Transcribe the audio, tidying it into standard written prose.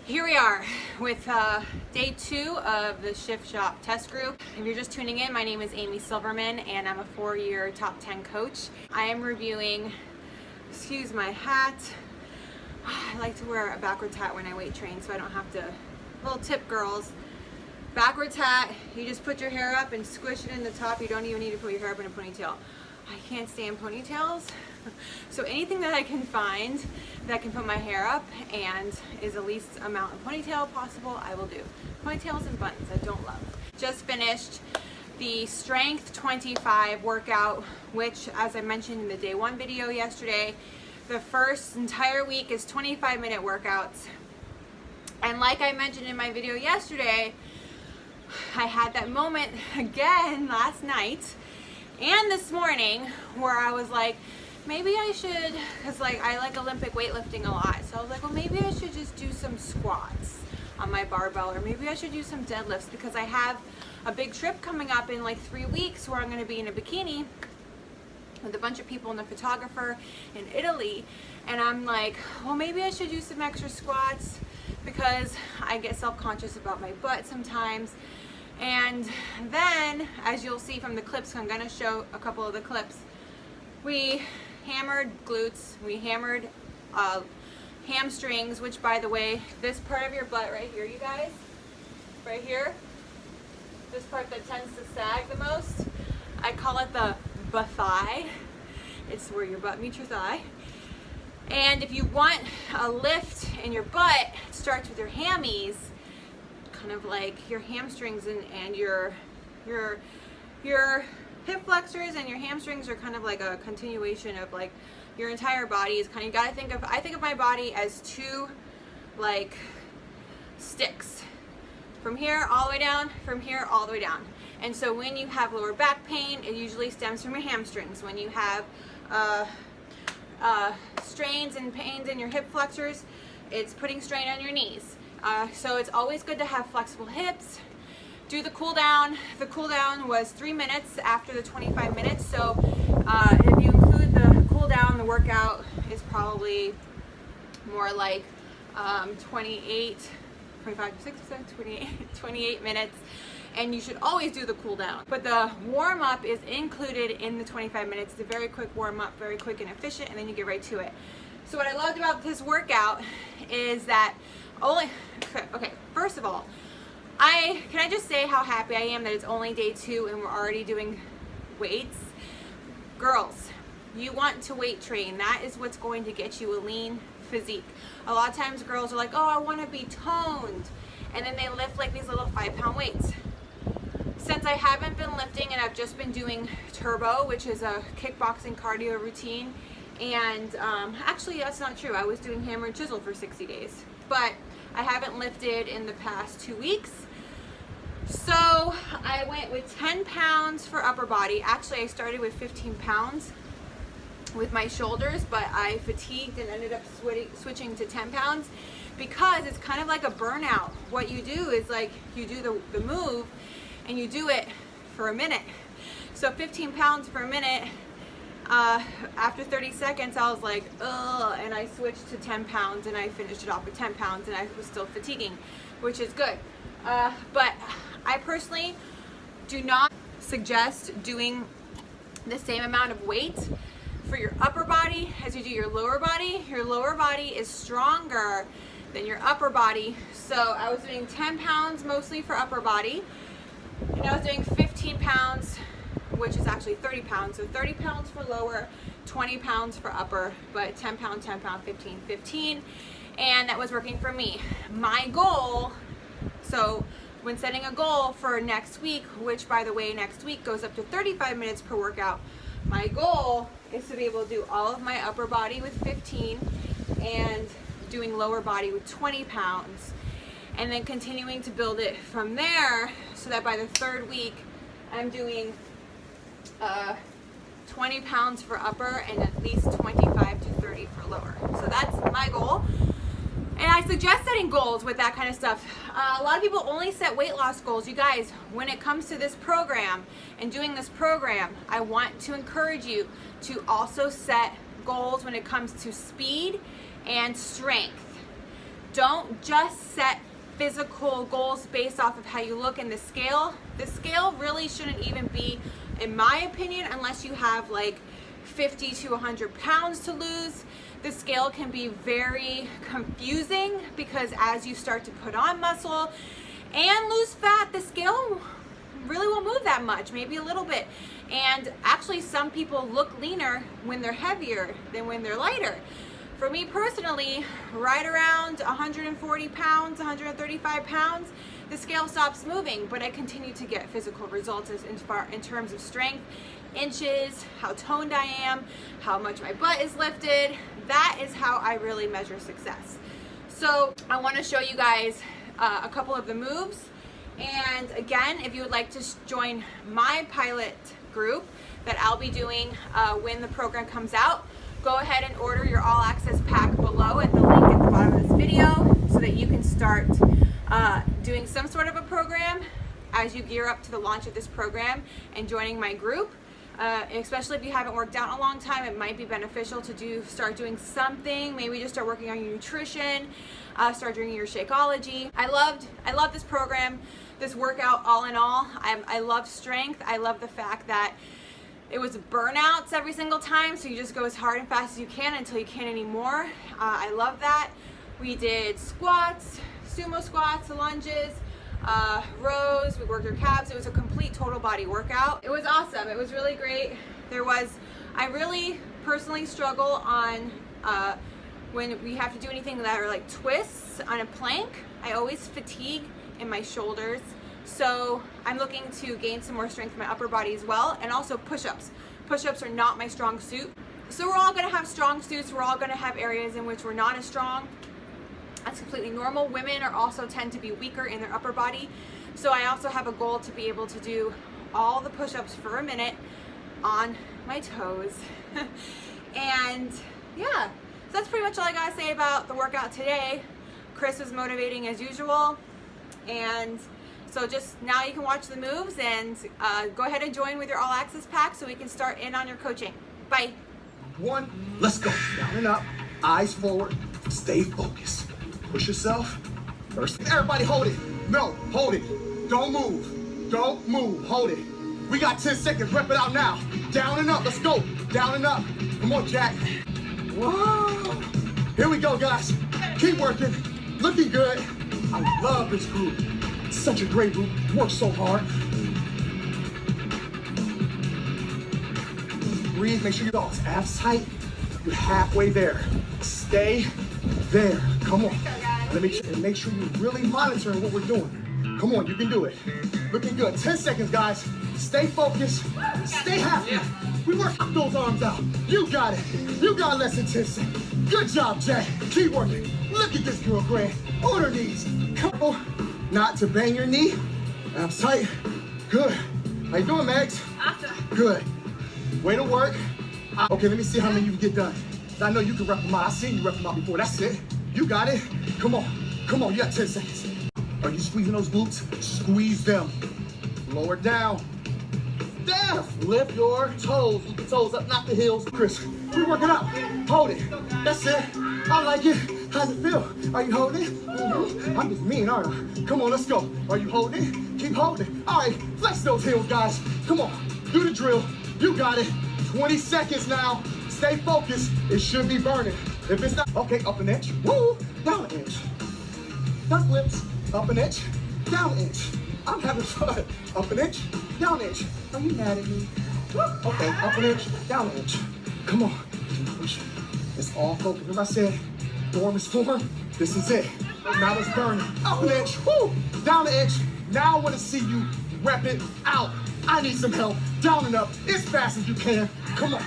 Here we are with day 2 of the Shift Shop test group. If you're just tuning in, my name is Amy Silverman and I'm a 4-year top 10 coach. I am reviewing, excuse my hat, I like to wear a backwards hat when I weight train so I don't have to, little tip girls, backwards hat, you just put your hair up and squish it in the top. You don't even need to put your hair up in a ponytail. I can't stand ponytails. So anything that I can find that can put my hair up and is the least amount of ponytail possible, I will do. Ponytails and buttons I don't love. Just finished the Strength 25 workout, which, as I mentioned in the day 1 video yesterday, the first entire week is 25-minute workouts. And like I mentioned in my video yesterday, I had that moment again last night and this morning where I was like, maybe I should, because like I like Olympic weightlifting a lot, so I was like, well, maybe I should just do some squats on my barbell, or maybe I should do some deadlifts, because I have a big trip coming up in like 3 weeks where I'm going to be in a bikini with a bunch of people and a photographer in Italy, and I'm like, well, maybe I should do some extra squats because I get self-conscious about my butt sometimes. And then, as you'll see from the clips, I'm going to show a couple of the clips, we hammered glutes, we hammered hamstrings, which, by the way, this part of your butt right here, you guys, right here, this part that tends to sag the most, I call it the butt thigh. It's where your butt meets your thigh. And if you want a lift in your butt, it starts with your hammies, kind of like your hamstrings and your hip flexors and your hamstrings are kind of like a continuation of like your entire body is kind of, you gotta think of, I think of my body as 2 like sticks. From here all the way down, from here all the way down. And so when you have lower back pain, it usually stems from your hamstrings. When you have strains and pains in your hip flexors, it's putting strain on your knees. So it's always good to have flexible hips. Do the cool down. The cool down was 3 minutes after the 25 minutes. So if you include the cool down, the workout is probably more like 28 minutes. And you should always do the cool down. But the warm up is included in the 25 minutes. It's a very quick warm up, very quick and efficient, and then you get right to it. So what I loved about this workout is that okay, first of all, can I just say how happy I am that it's only day 2 and we're already doing weights? Girls, you want to weight train. That is what's going to get you a lean physique. A lot of times girls are like, oh, I want to be toned. And then they lift like these little 5-pound weights. Since I haven't been lifting and I've just been doing turbo, which is a kickboxing cardio routine, and actually that's not true. I was doing hammer and chisel for 60 days. But I haven't lifted in the past 2 weeks. So I went with 10 pounds for upper body. Actually, I started with 15 pounds with my shoulders, but I fatigued and ended up switching to 10 pounds because it's kind of like a burnout. What you do is like you do the move and you do it for a minute. So 15 pounds for a minute. After 30 seconds, I was like, ugh, and I switched to 10 pounds and I finished it off with 10 pounds and I was still fatiguing, which is good. But I personally do not suggest doing the same amount of weight for your upper body as you do your lower body. Your lower body is stronger than your upper body. So I was doing 10 pounds mostly for upper body, and I was doing 15 pounds, which is actually 30 pounds. So 30 pounds for lower, 20 pounds for upper, but 10 pound, 10 pound, 15, 15. And that was working for me. My goal, so when setting a goal for next week, which by the way, next week goes up to 35 minutes per workout, my goal is to be able to do all of my upper body with 15 and doing lower body with 20 pounds. And then continuing to build it from there so that by the 3rd week, I'm doing 20 pounds for upper and at least 25 to 30 for lower. So that's my goal. And I suggest setting goals with that kind of stuff. A lot of people only set weight loss goals. You guys, when it comes to this program and doing this program, I want to encourage you to also set goals when it comes to speed and strength. Don't just set physical goals based off of how you look in the scale. The scale really shouldn't even be, in my opinion, unless you have like 50 to 100 pounds to lose. The scale can be very confusing because as you start to put on muscle and lose fat, the scale really won't move that much, maybe a little bit. And actually some people look leaner when they're heavier than when they're lighter. For me personally, right around 140 pounds, 135 pounds, the scale stops moving, but I continue to get physical results in terms of strength, inches, how toned I am, how much my butt is lifted. That is how I really measure success. So I want to show you guys a couple of the moves. And again, if you would like to join my pilot group that I'll be doing when the program comes out, go ahead and order your all access pack below at the link at the bottom of this video so that you can start doing some sort of a program as you gear up to the launch of this program and joining my group. Especially if you haven't worked out in a long time, it might be beneficial to start doing something. Maybe just start working on your nutrition, start doing your Shakeology. I love this program, this workout all in all. I love strength. I love the fact that it was burnouts every single time, so you just go as hard and fast as you can until you can't anymore. I love that. We did squats, sumo squats, lunges, rows, we worked our calves. It was a complete total body workout. It was awesome. It was really great. I really personally struggle on when we have to do anything that are like twists on a plank. I always fatigue in my shoulders. So I'm looking to gain some more strength in my upper body as well, and also push-ups. Push-ups are not my strong suit. So we're all gonna have strong suits. We're all gonna have areas in which we're not as strong. That's completely normal. Women are also tend to be weaker in their upper body. So I also have a goal to be able to do all the push-ups for a minute on my toes. And yeah, so that's pretty much all I gotta say about the workout today. Chris was motivating as usual. And so just now you can watch the moves and go ahead and join with your all access pack so we can start in on your coaching. Bye. One, let's go. Down and up, eyes forward, stay focused. Push yourself. First, everybody hold it. No, hold it. Don't move. Don't move. Hold it. We got 10 seconds. Rep it out now. Down and up. Let's go. Down and up. Come on, Jack. Whoa. Here we go, guys. Keep working. Looking good. I love this group. Such a great group. Work so hard. Breathe. Make sure your abs tight. You're halfway there. Stay there. Come on. Let me make sure you're really monitoring what we're doing. Come on, you can do it. Looking good. 10 seconds, guys. Stay focused. Stay happy. We work those arms out. You got it. You got less than 10 seconds. Good job, Jack. Keep working. Look at this girl, Grant. On her knees. Careful not to bang your knee. Abs tight. Good. How you doing, Max? Awesome. Good. Way to work. Okay, let me see how many you can get done. I know you can rep them out. I've seen you rep them out before. That's it. You got it. Come on. Come on. You got 10 seconds. Are you squeezing those glutes? Squeeze them. Lower down. Down. Lift your toes. Lift the toes up, not the heels. Chris, we're working out. Hold it. That's it. I like it. How's it feel? Are you holding it? Mm-hmm. I'm just mean, aren't I? Come on, let's go. Are you holding it? Keep holding it. All right, flex those heels, guys. Come on. Do the drill. You got it. 20 seconds now. Stay focused. It should be burning. If it's not, okay, up an inch. Woo! Down an inch. Duck flips. Up an inch. Down an inch. I'm having fun. Up an inch. Down an inch. Are you mad at me? Okay, up an inch. Down an inch. Come on. Push. It's all focused. As I said, form is form. This is it. Now it's burning. Up an inch. Woo! Down an inch. Now I want to see you rep it out. I need some help. Down and up. As fast as you can. Come on.